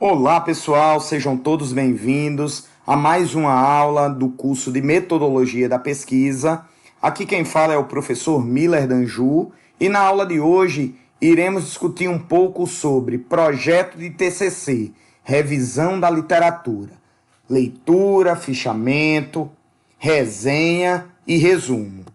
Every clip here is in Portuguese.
Olá pessoal, sejam todos bem-vindos a mais uma aula do curso de Metodologia da Pesquisa. Aqui quem fala é o professor Miller Danju e na aula de hoje iremos discutir um pouco sobre projeto de TCC, revisão da literatura, leitura, fichamento, resenha e resumo.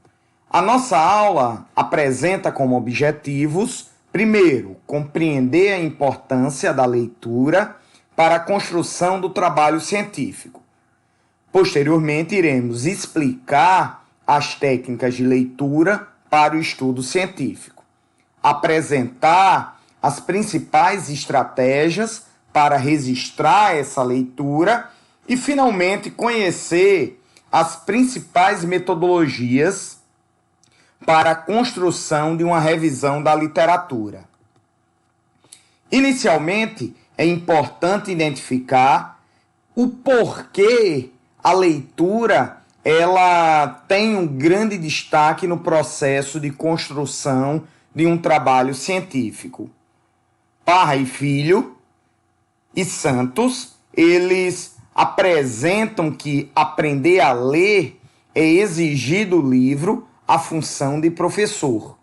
A nossa aula apresenta como objetivos: primeiro, compreender a importância da leitura para a construção do trabalho científico. Posteriormente, iremos explicar as técnicas de leitura para o estudo científico, apresentar as principais estratégias para registrar essa leitura e, finalmente, conhecer as principais metodologias para a construção de uma revisão da literatura. Inicialmente, é importante identificar o porquê a leitura ela tem um grande destaque no processo de construção de um trabalho científico. Parra e Filho e Santos, eles apresentam que aprender a ler é exigir do livro a função de professor.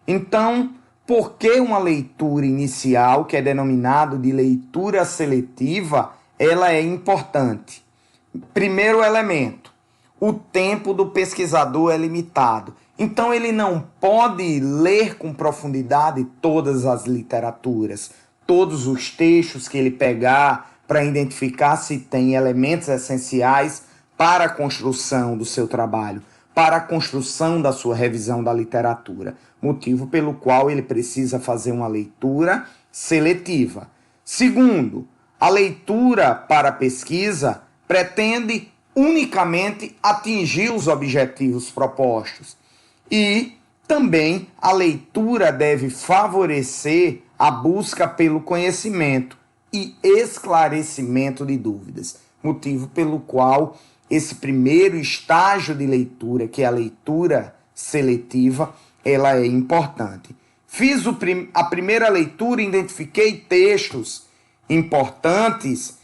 Então, por que uma leitura inicial, que é denominado de leitura seletiva, ela é importante? Primeiro elemento, o tempo do pesquisador é limitado. Então, ele não pode ler com profundidade todas as literaturas, todos os textos que ele pegar para identificar se tem elementos essenciais para a construção do seu trabalho, para a construção da sua revisão da literatura, motivo pelo qual ele precisa fazer uma leitura seletiva. Segundo, a leitura para pesquisa pretende unicamente atingir os objetivos propostos e também a leitura deve favorecer a busca pelo conhecimento e esclarecimento de dúvidas, motivo pelo qual esse primeiro estágio de leitura, que é a leitura seletiva, ela é importante. Fiz a primeira leitura, identifiquei textos importantes.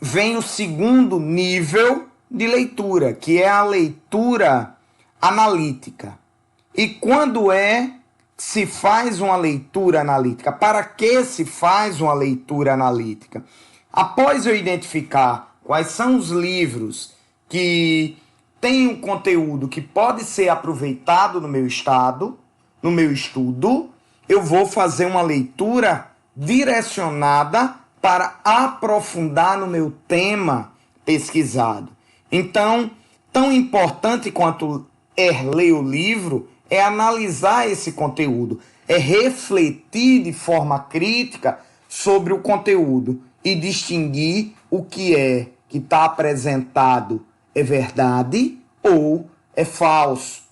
Vem o segundo nível de leitura, que é a leitura analítica. E quando se faz uma leitura analítica? Para que se faz uma leitura analítica? Após eu identificar quais são os livros que têm um conteúdo que pode ser aproveitado no meu estudo, eu vou fazer uma leitura direcionada para aprofundar no meu tema pesquisado. Então, tão importante quanto ler o livro é analisar esse conteúdo, é refletir de forma crítica sobre o conteúdo e distinguir o que está apresentado é verdade ou é falso.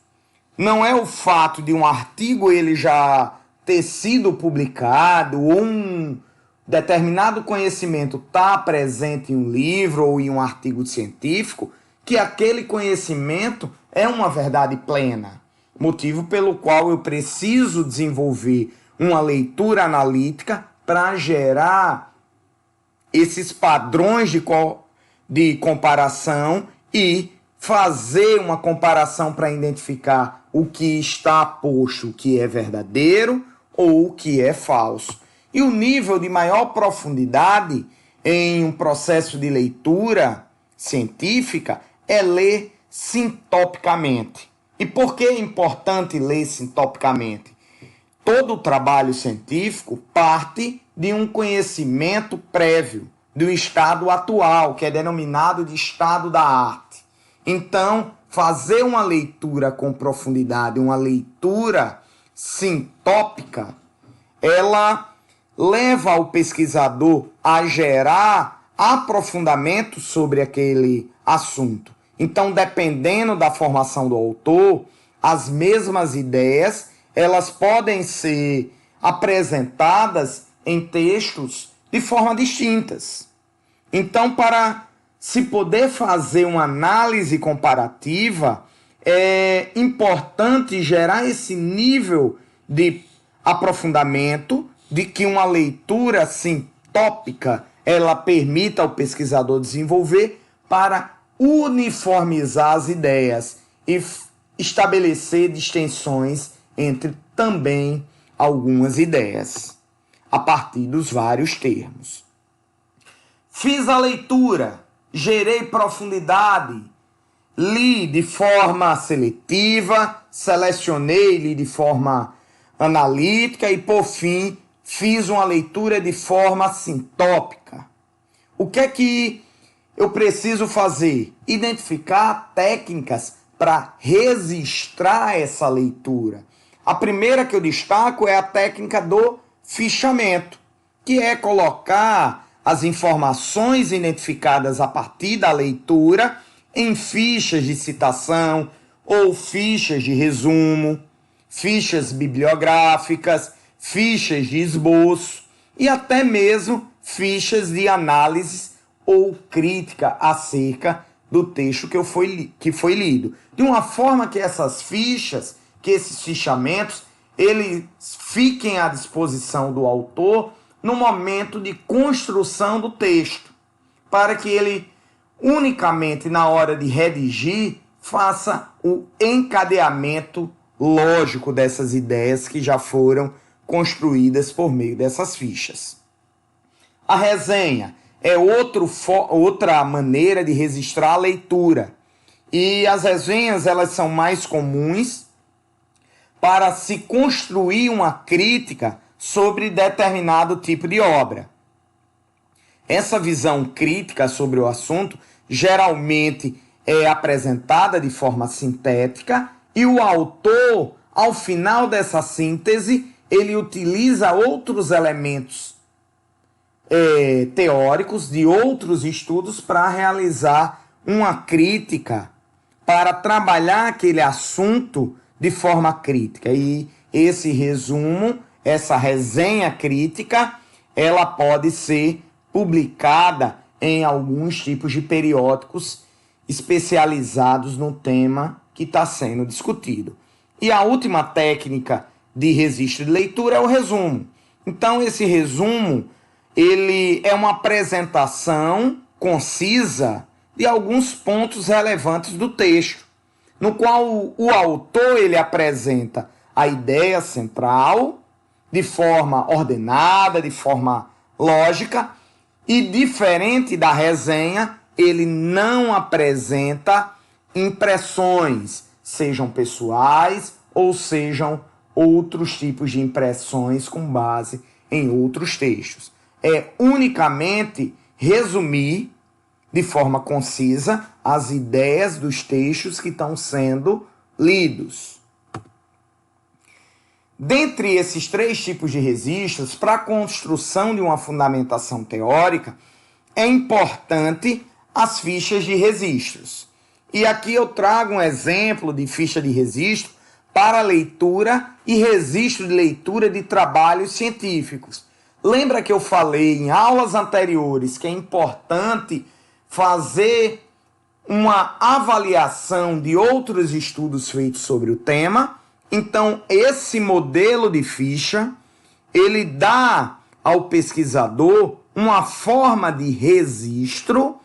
Não é o fato de um artigo ele já ter sido publicado ou um determinado conhecimento estar presente em um livro ou em um artigo científico que aquele conhecimento é uma verdade plena. Motivo pelo qual eu preciso desenvolver uma leitura analítica para gerar esses padrões de comparação e fazer uma comparação para identificar o que está posto, o que é verdadeiro ou o que é falso. E o nível de maior profundidade em um processo de leitura científica é ler sintopicamente. E por que é importante ler sintopicamente? Todo o trabalho científico parte de um conhecimento prévio do estado atual, que é denominado de estado da arte. Então, fazer uma leitura com profundidade, uma leitura sintópica, ela leva o pesquisador a gerar aprofundamento sobre aquele assunto. Então, dependendo da formação do autor, as mesmas ideias elas podem ser apresentadas em textos de forma distintas. Então, para se poder fazer uma análise comparativa, é importante gerar esse nível de aprofundamento, de que uma leitura sintópica sintópica ela permite ao pesquisador desenvolver para uniformizar as ideias e estabelecer distinções entre também algumas ideias, a partir dos vários termos. Fiz a leitura, gerei profundidade, li de forma seletiva, selecionei, li de forma analítica e, por fim, fiz uma leitura de forma sintópica. O que é que eu preciso fazer? Identificar técnicas para registrar essa leitura. A primeira que eu destaco é a técnica do fichamento, que é colocar as informações identificadas a partir da leitura em fichas de citação ou fichas de resumo, fichas bibliográficas, fichas de esboço e até mesmo fichas de análise ou crítica acerca do texto que foi lido. De uma forma que essas fichas, que esses fichamentos, eles fiquem à disposição do autor no momento de construção do texto, para que ele, unicamente na hora de redigir, faça o encadeamento lógico dessas ideias que já foram construídas por meio dessas fichas. A resenha é outra maneira de registrar a leitura. E as resenhas, elas são mais comuns para se construir uma crítica sobre determinado tipo de obra. Essa visão crítica sobre o assunto geralmente é apresentada de forma sintética e o autor, ao final dessa síntese, ele utiliza outros elementos teóricos de outros estudos para realizar uma crítica, para trabalhar aquele assunto de forma crítica. E esse resumo, essa resenha crítica, ela pode ser publicada em alguns tipos de periódicos especializados no tema que está sendo discutido. E a última técnica de registro de leitura é o resumo. Então, esse resumo, ele é uma apresentação concisa de alguns pontos relevantes do texto, no qual o autor ele apresenta a ideia central de forma ordenada, de forma lógica, e diferente da resenha, ele não apresenta impressões, sejam pessoais ou sejam outros tipos de impressões com base em outros textos. É unicamente resumir de forma concisa as ideias dos textos que estão sendo lidos. Dentre esses três tipos de registros, para a construção de uma fundamentação teórica, é importante as fichas de registros. E aqui eu trago um exemplo de ficha de registro para leitura e registro de leitura de trabalhos científicos. Lembra que eu falei em aulas anteriores que é importante fazer uma avaliação de outros estudos feitos sobre o tema? Então, esse modelo de ficha, ele dá ao pesquisador uma forma de registro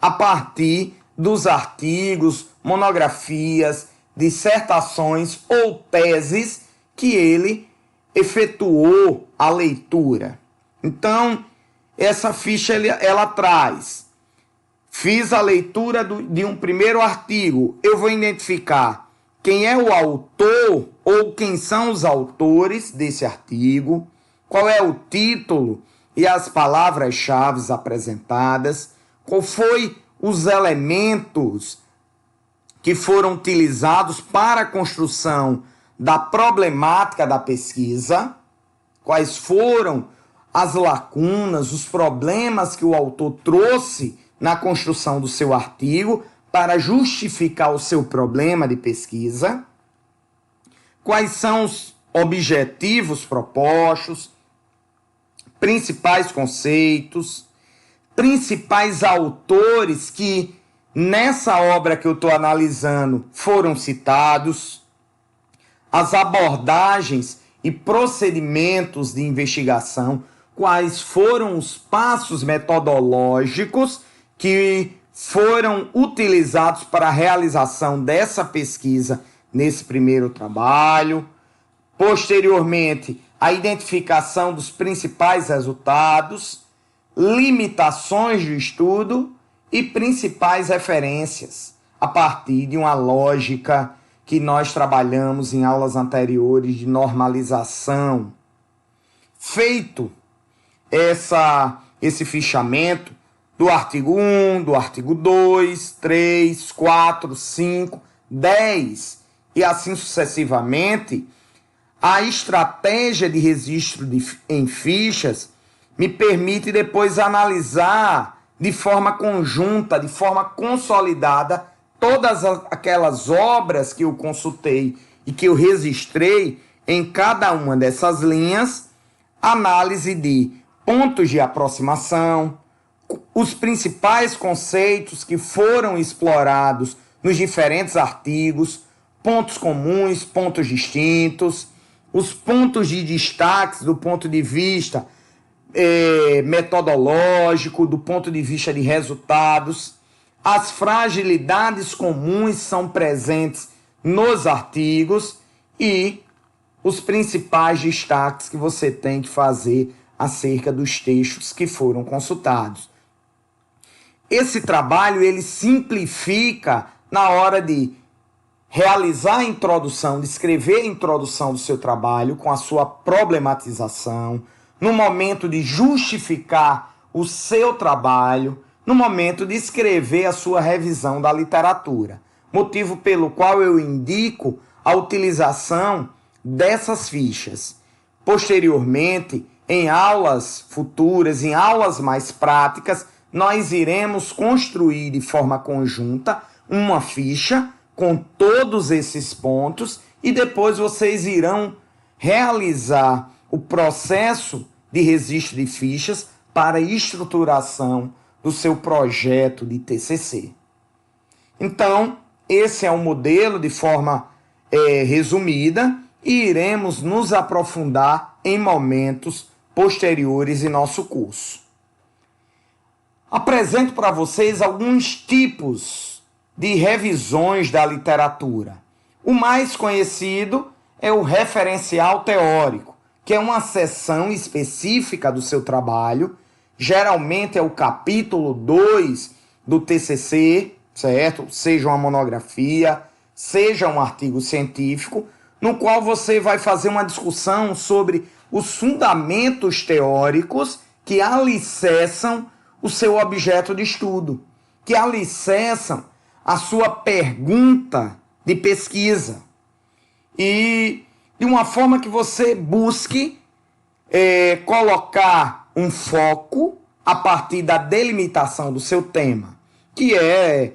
a partir dos artigos, monografias, dissertações ou teses que ele efetuou a leitura. Então, essa ficha ela traz: fiz a leitura de um primeiro artigo, eu vou identificar quem é o autor ou quem são os autores desse artigo, qual é o título e as palavras-chave apresentadas, qual foi os elementos que foram utilizados para a construção da problemática da pesquisa, quais foram as lacunas, os problemas que o autor trouxe na construção do seu artigo para justificar o seu problema de pesquisa, quais são os objetivos propostos, principais conceitos, principais autores que nessa obra que eu estou analisando foram citados, as abordagens e procedimentos de investigação, quais foram os passos metodológicos que foram utilizados para a realização dessa pesquisa nesse primeiro trabalho. Posteriormente, a identificação dos principais resultados, limitações do estudo e principais referências, a partir de uma lógica que nós trabalhamos em aulas anteriores de normalização. Feito esse fichamento do artigo 1, do artigo 2, 3, 4, 5, 10 e assim sucessivamente, a estratégia de registro em fichas me permite depois analisar de forma conjunta, de forma consolidada, todas aquelas obras que eu consultei e que eu registrei em cada uma dessas linhas, análise de pontos de aproximação, os principais conceitos que foram explorados nos diferentes artigos, pontos comuns, pontos distintos, os pontos de destaque do ponto de vista metodológico, do ponto de vista de resultados. As fragilidades comuns são presentes nos artigos e os principais destaques que você tem que fazer acerca dos textos que foram consultados. Esse trabalho ele simplifica na hora de realizar a introdução, de escrever a introdução do seu trabalho com a sua problematização, no momento de justificar o seu trabalho, no momento de escrever a sua revisão da literatura. Motivo pelo qual eu indico a utilização dessas fichas. Posteriormente, em aulas futuras, em aulas mais práticas, nós iremos construir de forma conjunta uma ficha com todos esses pontos e depois vocês irão realizar o processo de registro de fichas para a estruturação do seu projeto de TCC. Então, esse é um modelo de forma resumida e iremos nos aprofundar em momentos posteriores em nosso curso. Apresento para vocês alguns tipos de revisões da literatura. O mais conhecido é o referencial teórico, que é uma seção específica do seu trabalho, geralmente é o capítulo 2 do TCC, certo? Seja uma monografia, seja um artigo científico, no qual você vai fazer uma discussão sobre os fundamentos teóricos que alicerçam o seu objeto de estudo, que alicerçam a sua pergunta de pesquisa. E de uma forma que você busque colocar um foco a partir da delimitação do seu tema, que é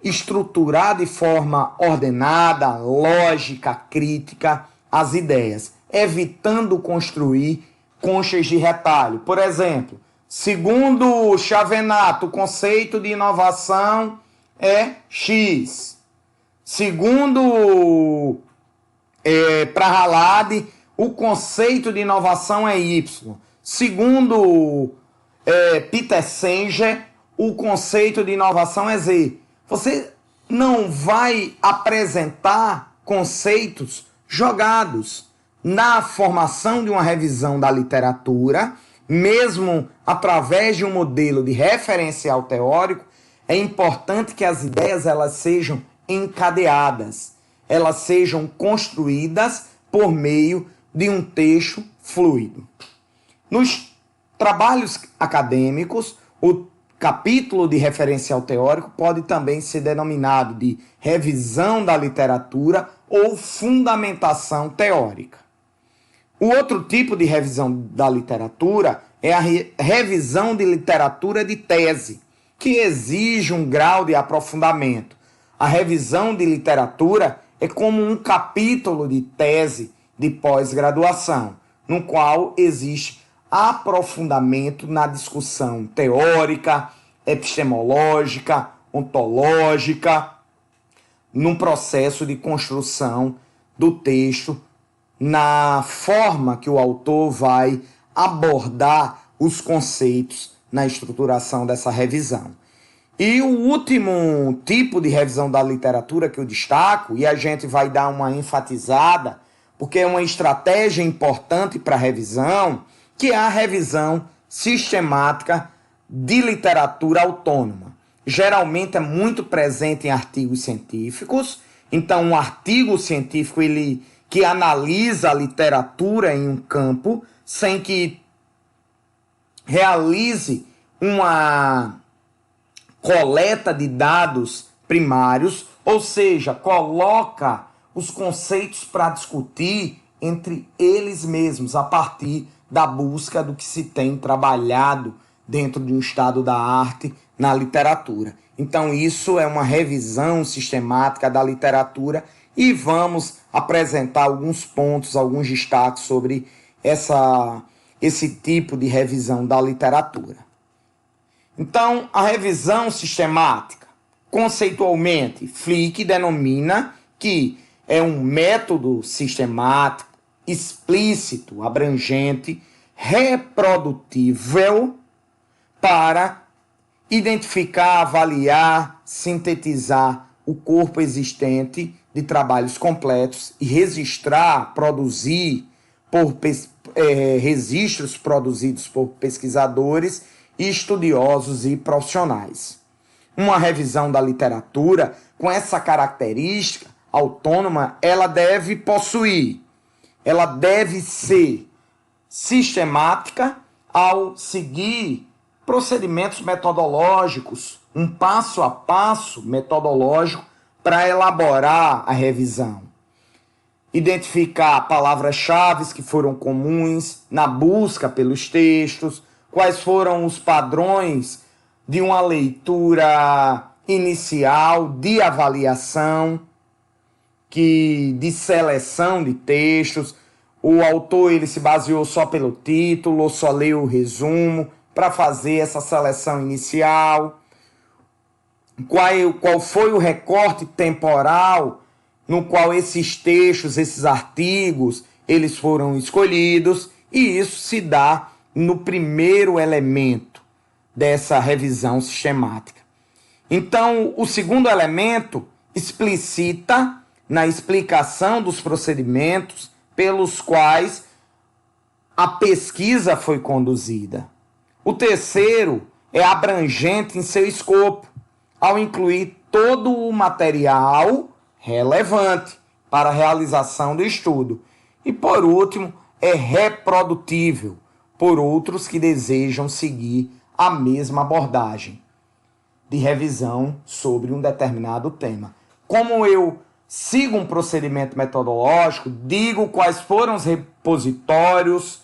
estruturar de forma ordenada, lógica, crítica as ideias, evitando construir conchas de retalho. Por exemplo, segundo Chavenato, o conceito de inovação é X. Segundo Prahalad, o conceito de inovação é Y. Segundo Peter Singer, o conceito de inovação é Z. Você não vai apresentar conceitos jogados. Na formação de uma revisão da literatura, mesmo através de um modelo de referencial teórico, é importante que as ideias elas sejam encadeadas, elas sejam construídas por meio de um texto fluido. Nos trabalhos acadêmicos, o capítulo de referencial teórico pode também ser denominado de revisão da literatura ou fundamentação teórica. O outro tipo de revisão da literatura é a revisão de literatura de tese, que exige um grau de aprofundamento. A revisão de literatura é como um capítulo de tese de pós-graduação, no qual existe aprofundamento na discussão teórica, epistemológica, ontológica, num processo de construção do texto, na forma que o autor vai abordar os conceitos na estruturação dessa revisão. E o último tipo de revisão da literatura que eu destaco, e a gente vai dar uma enfatizada, porque é uma estratégia importante para a revisão, que é a revisão sistemática de literatura autônoma. Geralmente é muito presente em artigos científicos. Então, um artigo científico que analisa a literatura em um campo sem que realize uma coleta de dados primários, ou seja, coloca os conceitos para discutir entre eles mesmos, a partir da busca do que se tem trabalhado dentro de um estado da arte na literatura. Então, isso é uma revisão sistemática da literatura e vamos apresentar alguns pontos, alguns destaques sobre esse tipo de revisão da literatura. Então, a revisão sistemática, conceitualmente, Flick denomina que é um método sistemático, explícito, abrangente, reprodutível para identificar, avaliar, sintetizar o corpo existente de trabalhos completos e registrar, produzir registros produzidos por pesquisadores, estudiosos e profissionais. Uma revisão da literatura com essa característica autônoma, ela deve ser sistemática ao seguir procedimentos metodológicos, um passo a passo metodológico para elaborar a revisão. Identificar palavras-chave que foram comuns na busca pelos textos, quais foram os padrões de uma leitura inicial, de avaliação, de seleção de textos. O autor ele se baseou só pelo título ou só leu o resumo para fazer essa seleção inicial. Qual foi o recorte temporal no qual esses textos, esses artigos, eles foram escolhidos, e isso se dá no primeiro elemento dessa revisão sistemática. Então, o segundo elemento explicita na explicação dos procedimentos pelos quais a pesquisa foi conduzida. O terceiro é abrangente em seu escopo, ao incluir todo o material relevante para a realização do estudo. E, por último, é reprodutível por outros que desejam seguir a mesma abordagem de revisão sobre um determinado tema. Como eu sigo um procedimento metodológico, digo quais foram os repositórios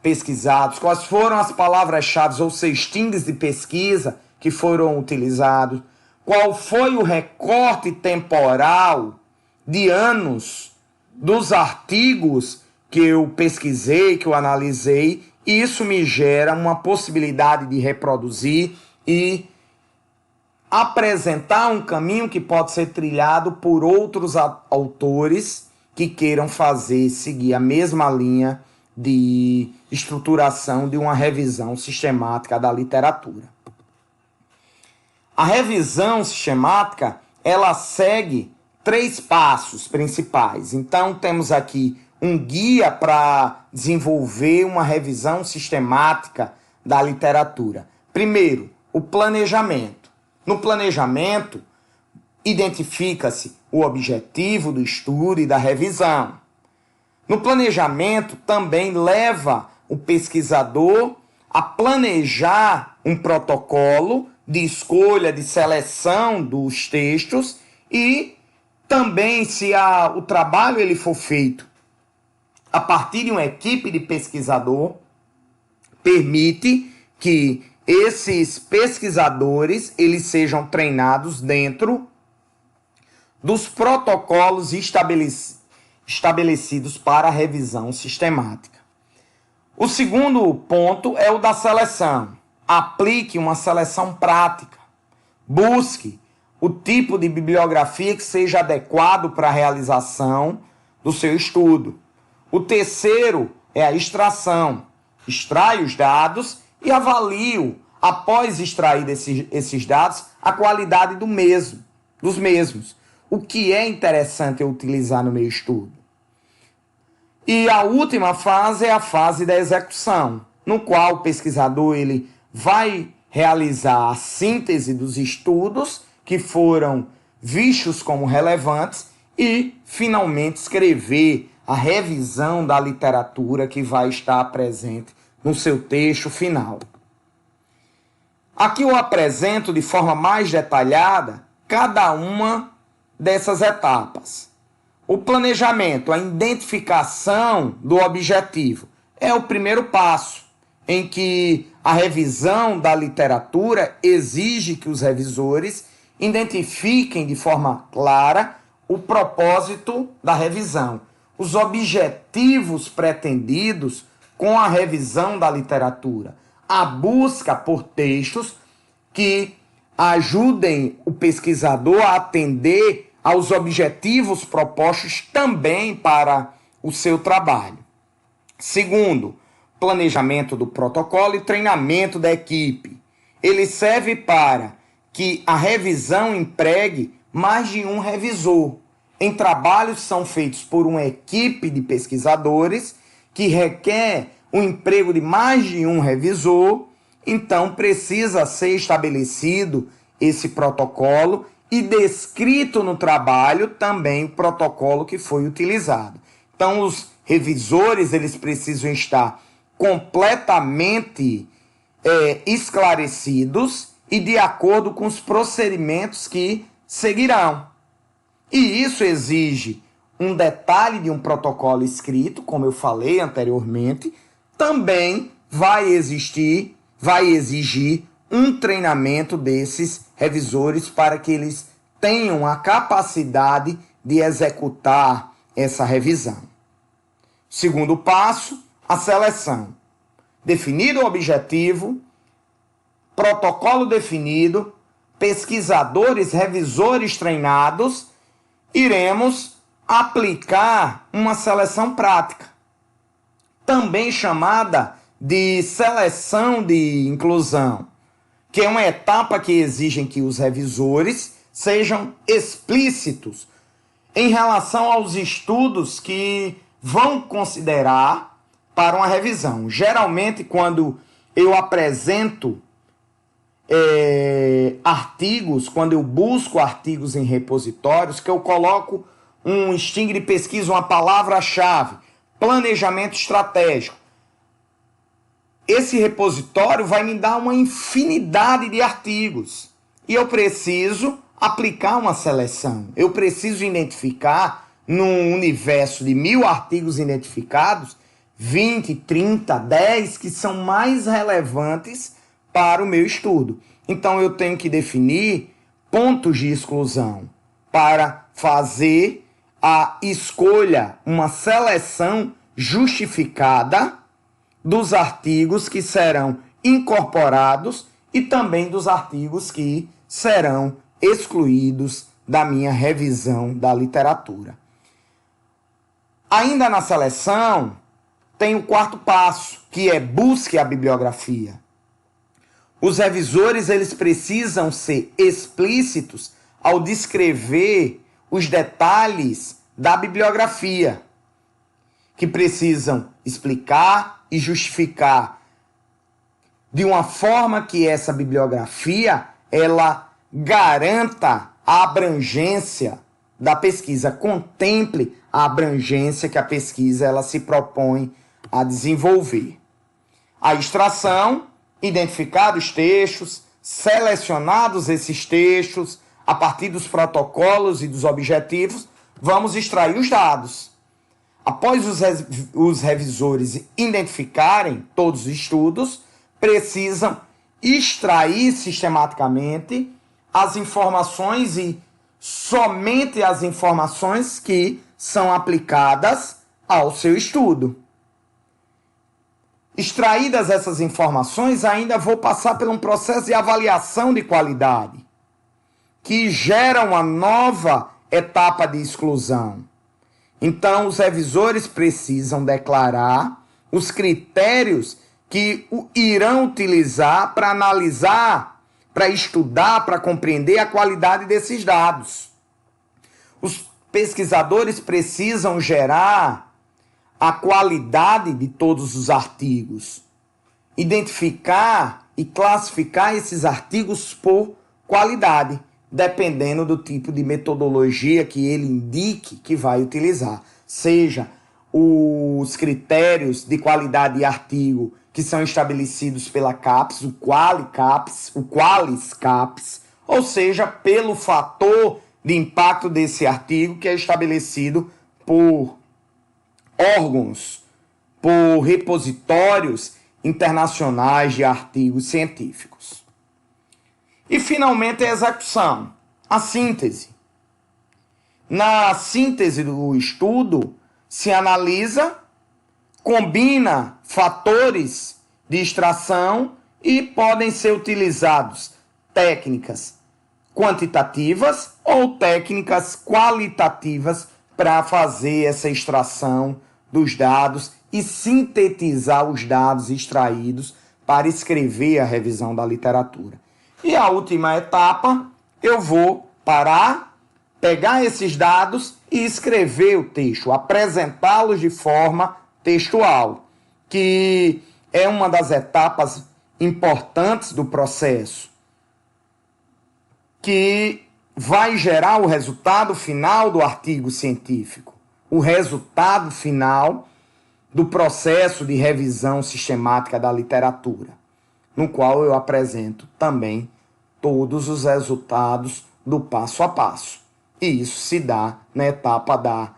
pesquisados, quais foram as palavras-chave ou cestinhos de pesquisa que foram utilizados, qual foi o recorte temporal de anos dos artigos que eu pesquisei, que eu analisei, e isso me gera uma possibilidade de reproduzir e apresentar um caminho que pode ser trilhado por outros autores que queiram seguir a mesma linha de estruturação de uma revisão sistemática da literatura. A revisão sistemática, ela segue 3 passos principais. Então, temos aqui um guia para desenvolver uma revisão sistemática da literatura. Primeiro, o planejamento. No planejamento, identifica-se o objetivo do estudo e da revisão. No planejamento, também leva o pesquisador a planejar um protocolo de escolha, de seleção dos textos, e também, se o trabalho ele for feito a partir de uma equipe de pesquisador, permite que esses pesquisadores eles sejam treinados dentro dos protocolos estabelecidos para a revisão sistemática. O segundo ponto é o da seleção. Aplique uma seleção prática. Busque o tipo de bibliografia que seja adequado para a realização do seu estudo. O terceiro é a extração. extraio os dados e avalio, após extrair esses dados, a qualidade dos mesmos. O que é interessante eu utilizar no meu estudo. E a última fase é a fase da execução, no qual o pesquisador ele vai realizar a síntese dos estudos que foram vistos como relevantes e, finalmente, escrever a revisão da literatura que vai estar presente no seu texto final. Aqui eu apresento de forma mais detalhada cada uma dessas etapas. O planejamento, a identificação do objetivo, é o primeiro passo, em que a revisão da literatura exige que os revisores identifiquem de forma clara o propósito da revisão, os objetivos pretendidos com a revisão da literatura, a busca por textos que ajudem o pesquisador a atender aos objetivos propostos também para o seu trabalho. Segundo, planejamento do protocolo e treinamento da equipe. Ele serve para que a revisão empregue mais de um revisor. Em trabalhos que são feitos por uma equipe de pesquisadores que requer o emprego de mais de um revisor, então precisa ser estabelecido esse protocolo e descrito no trabalho também o protocolo que foi utilizado. Então os revisores eles precisam estar completamente esclarecidos e de acordo com os procedimentos que seguirão. E isso exige um detalhe de um protocolo escrito, como eu falei anteriormente, também vai exigir um treinamento desses revisores para que eles tenham a capacidade de executar essa revisão. Segundo passo, a seleção. Definido o objetivo, protocolo definido, pesquisadores, revisores treinados, iremos aplicar uma seleção prática, também chamada de seleção de inclusão, que é uma etapa que exige que os revisores sejam explícitos em relação aos estudos que vão considerar para uma revisão. Geralmente, quando eu apresento artigos, quando eu busco artigos em repositórios, que eu coloco um string de pesquisa, uma palavra-chave, planejamento estratégico. Esse repositório vai me dar uma infinidade de artigos e eu preciso aplicar uma seleção. Eu preciso identificar, num universo de 1000 artigos identificados, 20, 30, 10 que são mais relevantes para o meu estudo. Então eu tenho que definir pontos de exclusão para fazer a escolha, uma seleção justificada dos artigos que serão incorporados e também dos artigos que serão excluídos da minha revisão da literatura. Ainda na seleção, tem o quarto passo, que é busque a bibliografia. Os revisores eles precisam ser explícitos ao descrever os detalhes da bibliografia, que precisam explicar e justificar de uma forma que essa bibliografia ela garanta a abrangência da pesquisa, contemple a abrangência que a pesquisa ela se propõe a desenvolver. A extração, identificar os textos, selecionados esses textos, a partir dos protocolos e dos objetivos, vamos extrair os dados. Após os revisores identificarem todos os estudos, precisam extrair sistematicamente as informações e somente as informações que são aplicadas ao seu estudo. Extraídas essas informações, ainda vou passar por um processo de avaliação de qualidade, que gera uma nova etapa de exclusão. Então, os revisores precisam declarar os critérios que irão utilizar para analisar, para estudar, para compreender a qualidade desses dados. Os pesquisadores precisam gerar a qualidade de todos os artigos, identificar e classificar esses artigos por qualidade, dependendo do tipo de metodologia que ele indique que vai utilizar, seja os critérios de qualidade de artigo que são estabelecidos pela CAPES, o Qualis-CAPES, ou seja, pelo fator de impacto desse artigo que é estabelecido por órgãos, por repositórios internacionais de artigos científicos. E, finalmente, a execução, a síntese. Na síntese do estudo, se analisa, combina fatores de extração e podem ser utilizados técnicas quantitativas ou técnicas qualitativas para fazer essa extração dos dados e sintetizar os dados extraídos para escrever a revisão da literatura. E a última etapa, eu vou parar, pegar esses dados e escrever o texto, apresentá-los de forma textual, que é uma das etapas importantes do processo, que vai gerar o resultado final do artigo científico, o resultado final do processo de revisão sistemática da literatura, no qual eu apresento também todos os resultados do passo a passo. E isso se dá na etapa da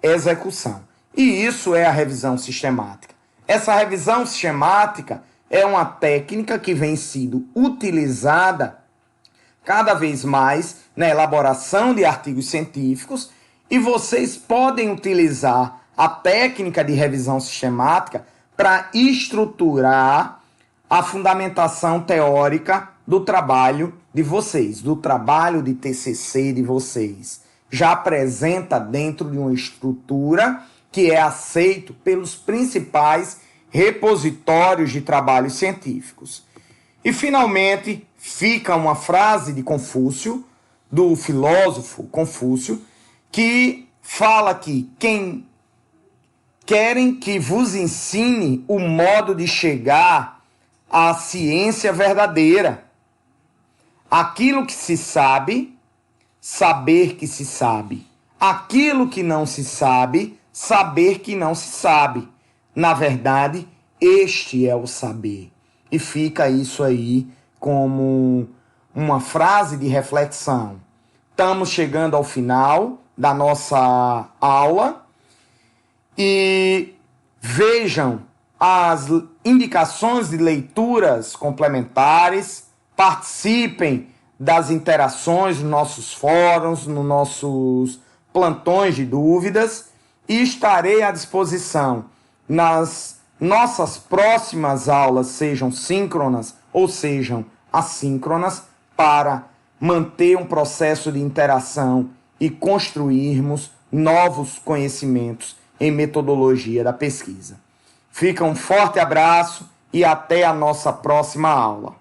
execução. E isso é a revisão sistemática. Essa revisão sistemática é uma técnica que vem sendo utilizada cada vez mais na elaboração de artigos científicos, e vocês podem utilizar a técnica de revisão sistemática para estruturar a fundamentação teórica do trabalho de vocês, do trabalho de TCC de vocês. Já apresenta dentro de uma estrutura que é aceito pelos principais repositórios de trabalhos científicos. E, finalmente, fica uma frase de Confúcio, do filósofo Confúcio, que fala que quem querem que vos ensine o modo de chegar à ciência verdadeira. Aquilo que se sabe, saber que se sabe. Aquilo que não se sabe, saber que não se sabe. Na verdade, este é o saber. E fica isso aí como uma frase de reflexão. Estamos chegando ao final da nossa aula e vejam as indicações de leituras complementares, participem das interações nos nossos fóruns, nos nossos plantões de dúvidas, e estarei à disposição nas nossas próximas aulas, sejam síncronas ou sejam assíncronas, para manter um processo de interação e construirmos novos conhecimentos em metodologia da pesquisa. Fica um forte abraço e até a nossa próxima aula.